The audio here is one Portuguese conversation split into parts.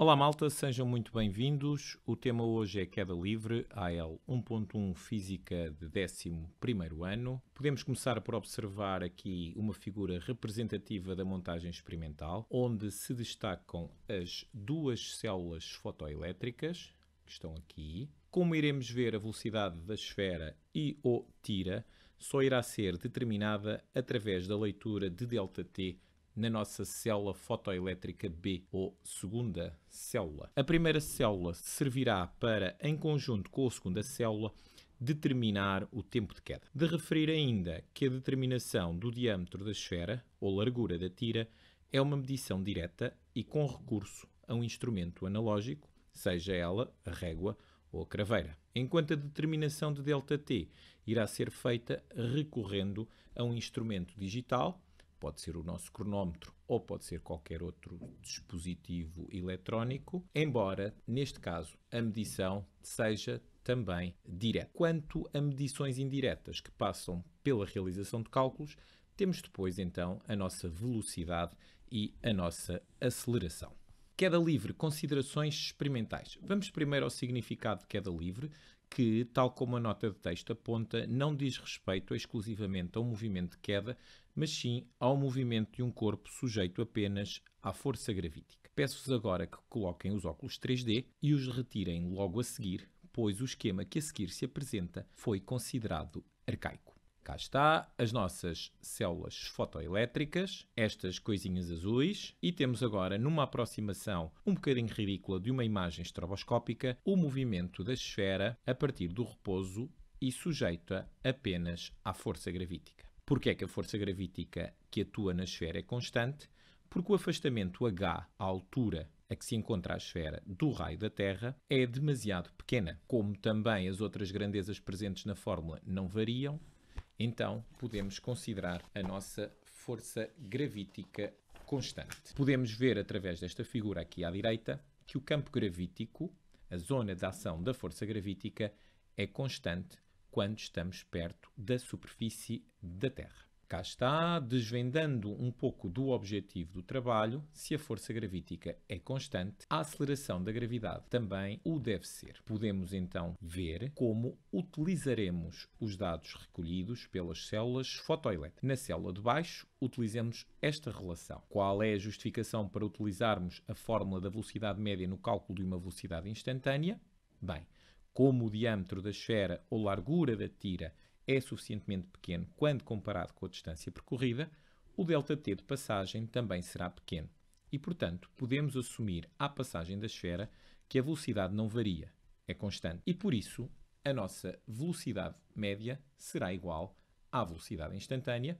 Olá malta, sejam muito bem-vindos. O tema hoje é queda livre, AL 1.1 Física de 11º ano. Podemos começar por observar aqui uma figura representativa da montagem experimental, onde se destacam as duas células fotoelétricas, que estão aqui. Como iremos ver, a velocidade da esfera e ou tira só irá ser determinada através da leitura de ΔT na nossa célula fotoelétrica B, ou segunda célula. A primeira célula servirá para, em conjunto com a segunda célula, determinar o tempo de queda. De referir ainda que a determinação do diâmetro da esfera, ou largura da tira, é uma medição direta e com recurso a um instrumento analógico, seja ela a régua ou a craveira. Enquanto a determinação de ΔT irá ser feita recorrendo a um instrumento digital, pode ser o nosso cronómetro ou pode ser qualquer outro dispositivo eletrónico, embora, neste caso, a medição seja também direta. Quanto a medições indiretas que passam pela realização de cálculos, temos depois, então, a nossa velocidade e a nossa aceleração. Queda livre, considerações experimentais. Vamos primeiro ao significado de queda livre, que, tal como a nota de texto aponta, não diz respeito exclusivamente ao movimento de queda, mas sim ao movimento de um corpo sujeito apenas à força gravítica. Peço-vos agora que coloquem os óculos 3D e os retirem logo a seguir, pois o esquema que a seguir se apresenta foi considerado arcaico. Cá está as nossas células fotoelétricas, estas coisinhas azuis, e temos agora, numa aproximação um bocadinho ridícula de uma imagem estroboscópica, o movimento da esfera a partir do repouso e sujeita apenas à força gravítica. Porquê é que a força gravítica que atua na esfera é constante? Porque o afastamento h, à altura a que se encontra a esfera do raio da Terra, é demasiado pequena. Como também as outras grandezas presentes na fórmula não variam, então podemos considerar a nossa força gravítica constante. Podemos ver através desta figura aqui à direita que o campo gravítico, a zona de ação da força gravítica, é constante quando estamos perto da superfície da Terra. Cá está, desvendando um pouco do objetivo do trabalho. Se a força gravítica é constante, a aceleração da gravidade também o deve ser. Podemos então ver como utilizaremos os dados recolhidos pelas células fotoelétricas. Na célula de baixo, utilizamos esta relação. Qual é a justificação para utilizarmos a fórmula da velocidade média no cálculo de uma velocidade instantânea? Bem, como o diâmetro da esfera ou largura da tira é suficientemente pequeno quando comparado com a distância percorrida, o ΔT de passagem também será pequeno. E, portanto, podemos assumir à passagem da esfera que a velocidade não varia, é constante. E, por isso, a nossa velocidade média será igual à velocidade instantânea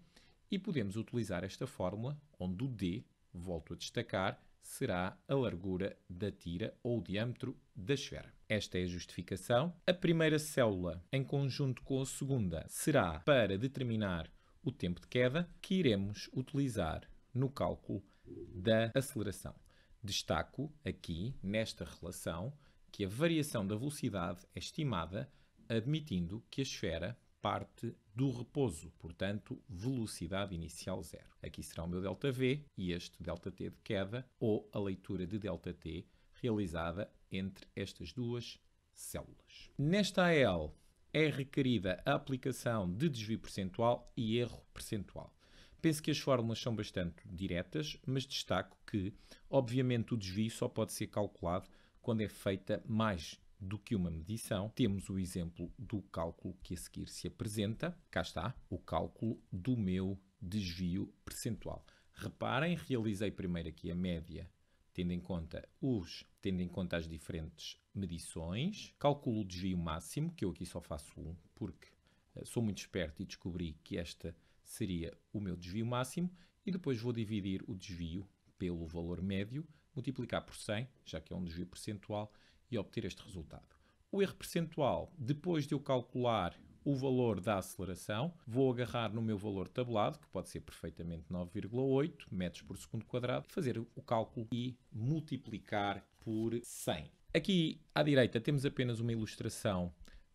e podemos utilizar esta fórmula, onde o d, volto a destacar, será a largura da tira ou o diâmetro da esfera. Esta é a justificação. A primeira célula, em conjunto com a segunda, será para determinar o tempo de queda, que iremos utilizar no cálculo da aceleração. Destaco aqui, nesta relação, que a variação da velocidade é estimada admitindo que a esfera parte do repouso, portanto, velocidade inicial zero. Aqui será o meu ΔV e este ΔT de queda, ou a leitura de ΔT realizada entre estas duas células. Nesta AL é requerida a aplicação de desvio percentual e erro percentual. Penso que as fórmulas são bastante diretas, mas destaco que, obviamente, o desvio só pode ser calculado quando é feita mais do que uma medição. Temos o exemplo do cálculo que a seguir se apresenta. Cá está, o cálculo do meu desvio percentual. Reparem, realizei primeiro aqui a média, tendo em conta as diferentes medições. Calculo o desvio máximo, que eu aqui só faço um, porque sou muito esperto e descobri que esta seria o meu desvio máximo. E depois vou dividir o desvio pelo valor médio, multiplicar por 100, já que é um desvio percentual, e obter este resultado. O erro percentual, depois de eu calcular o valor da aceleração, vou agarrar no meu valor tabulado, que pode ser perfeitamente 9,8 metros por segundo quadrado, fazer o cálculo e multiplicar por 100. Aqui à direita temos apenas uma ilustração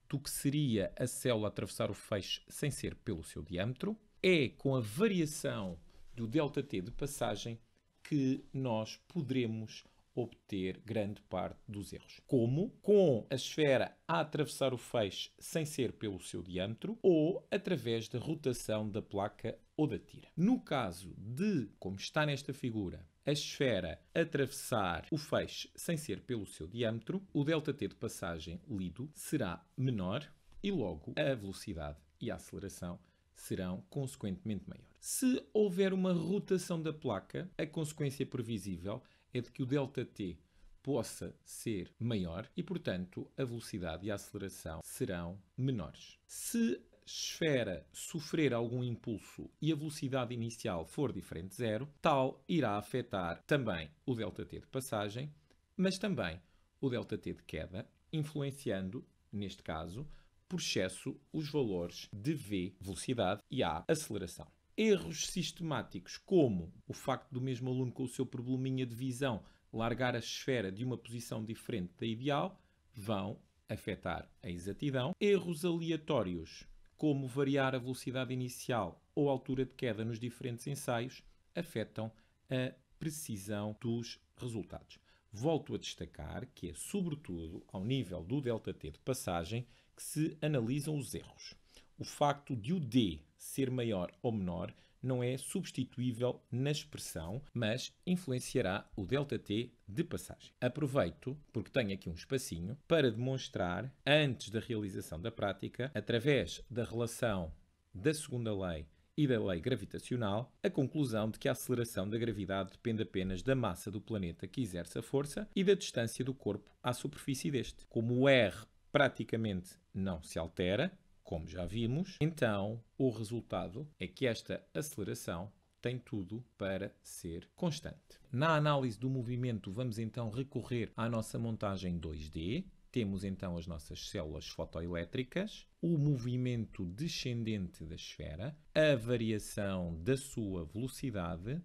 do que seria a célula atravessar o feixe sem ser pelo seu diâmetro. É com a variação do ΔT de passagem que nós poderemos obter grande parte dos erros. Como? Com a esfera a atravessar o feixe sem ser pelo seu diâmetro ou através da rotação da placa ou da tira. No caso de, como está nesta figura, a esfera atravessar o feixe sem ser pelo seu diâmetro, o ΔT de passagem lido será menor e logo a velocidade e a aceleração serão consequentemente maior. Se houver uma rotação da placa, a consequência previsível é de que o ΔT possa ser maior e, portanto, a velocidade e a aceleração serão menores. Se a esfera sofrer algum impulso e a velocidade inicial for diferente de zero, tal irá afetar também o ΔT de passagem, mas também o ΔT de queda, influenciando, neste caso, por excesso, os valores de V, velocidade, e A, aceleração. Erros sistemáticos, como o facto do mesmo aluno com o seu probleminha de visão largar a esfera de uma posição diferente da ideal, vão afetar a exatidão. Erros aleatórios, como variar a velocidade inicial ou a altura de queda nos diferentes ensaios, afetam a precisão dos resultados. Volto a destacar que é, sobretudo, ao nível do ΔT de passagem, que se analisam os erros. O facto de o D ser maior ou menor não é substituível na expressão, mas influenciará o ΔT de passagem. Aproveito, porque tenho aqui um espacinho, para demonstrar, antes da realização da prática, através da relação da segunda lei e da lei gravitacional, a conclusão de que a aceleração da gravidade depende apenas da massa do planeta que exerce a força e da distância do corpo à superfície deste. Como o R praticamente não se altera, como já vimos, então o resultado é que esta aceleração tem tudo para ser constante. Na análise do movimento, vamos então recorrer à nossa montagem 2D. Temos então as nossas células fotoelétricas, o movimento descendente da esfera, a variação da sua velocidade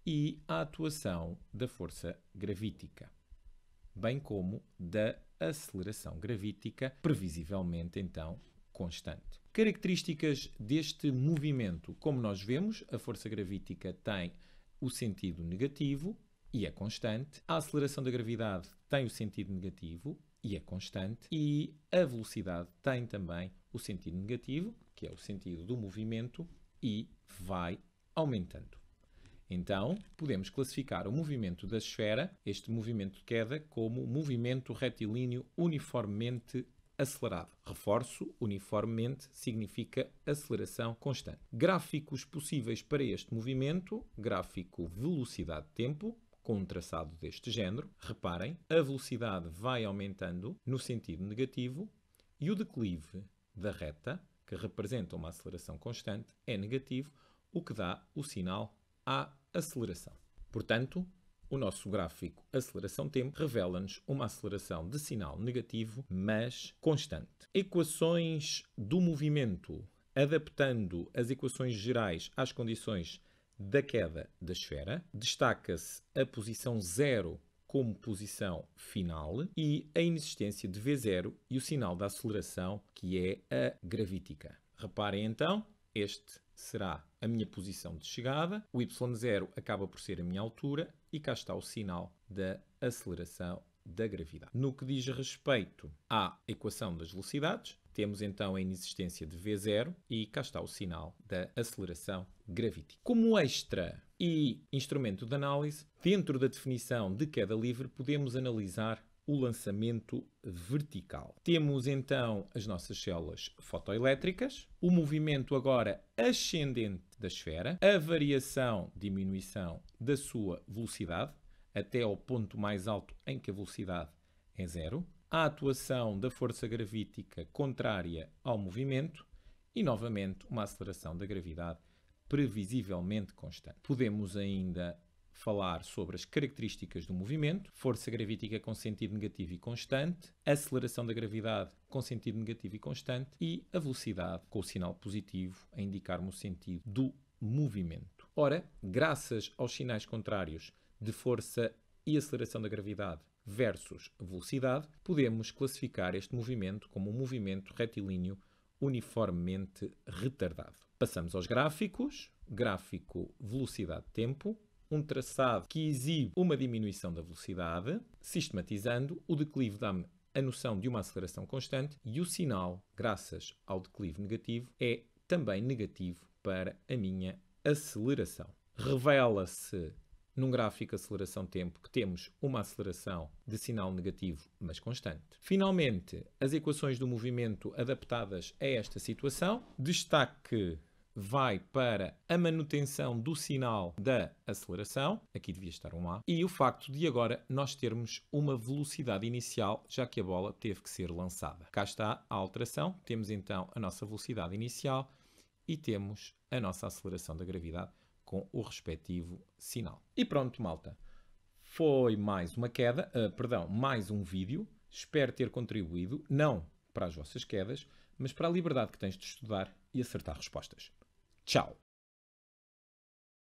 e a atuação da força gravítica, bem como da aceleração gravítica, previsivelmente então constante. Características deste movimento. Como nós vemos, a força gravítica tem o sentido negativo e é constante. A aceleração da gravidade tem o sentido negativo e é constante. E a velocidade tem também o sentido negativo, que é o sentido do movimento, e vai aumentando. Então, podemos classificar o movimento da esfera, este movimento de queda, como movimento retilíneo uniformemente acelerado. Reforço, uniformemente significa aceleração constante. Gráficos possíveis para este movimento: gráfico velocidade-tempo, com um traçado deste género. Reparem, a velocidade vai aumentando no sentido negativo e o declive da reta, que representa uma aceleração constante, é negativo, o que dá o sinal à aceleração. Portanto, o nosso gráfico aceleração-tempo revela-nos uma aceleração de sinal negativo, mas constante. Equações do movimento, adaptando as equações gerais às condições da queda da esfera. Destaca-se a posição 0 como posição final e a inexistência de V0 e o sinal da aceleração, que é a gravítica. Reparem então, este será a minha posição de chegada, o y0 acaba por ser a minha altura e cá está o sinal da aceleração da gravidade. No que diz respeito à equação das velocidades, temos então a inexistência de V0 e cá está o sinal da aceleração gravítica. Como extra e instrumento de análise, dentro da definição de queda livre, podemos analisar o lançamento vertical. Temos então as nossas células fotoelétricas, o movimento agora ascendente da esfera, a variação, diminuição da sua velocidade, até ao ponto mais alto em que a velocidade é zero, a atuação da força gravítica contrária ao movimento e, novamente, uma aceleração da gravidade previsivelmente constante. Podemos ainda falar sobre as características do movimento: força gravítica com sentido negativo e constante, aceleração da gravidade com sentido negativo e constante e a velocidade com o sinal positivo a indicar-me o sentido do movimento. Ora, graças aos sinais contrários de força e aceleração da gravidade versus velocidade, podemos classificar este movimento como um movimento retilíneo uniformemente retardado. Passamos aos gráficos. Gráfico velocidade-tempo. um traçado que exibe uma diminuição da velocidade. Sistematizando, o declive dá-me a noção de uma aceleração constante e o sinal, graças ao declive negativo, é também negativo para a minha aceleração. Revela-se num gráfico aceleração-tempo que temos uma aceleração de sinal negativo, mas constante. Finalmente, as equações do movimento adaptadas a esta situação. Destaque vai para a manutenção do sinal da aceleração, aqui devia estar um A, e o facto de agora nós termos uma velocidade inicial, já que a bola teve que ser lançada. Cá está a alteração, temos então a nossa velocidade inicial e temos a nossa aceleração da gravidade com o respectivo sinal. E pronto, malta. Foi mais uma queda, mais um vídeo. Espero ter contribuído, não para as vossas quedas, mas para a liberdade que tens de estudar e acertar respostas. Tchau!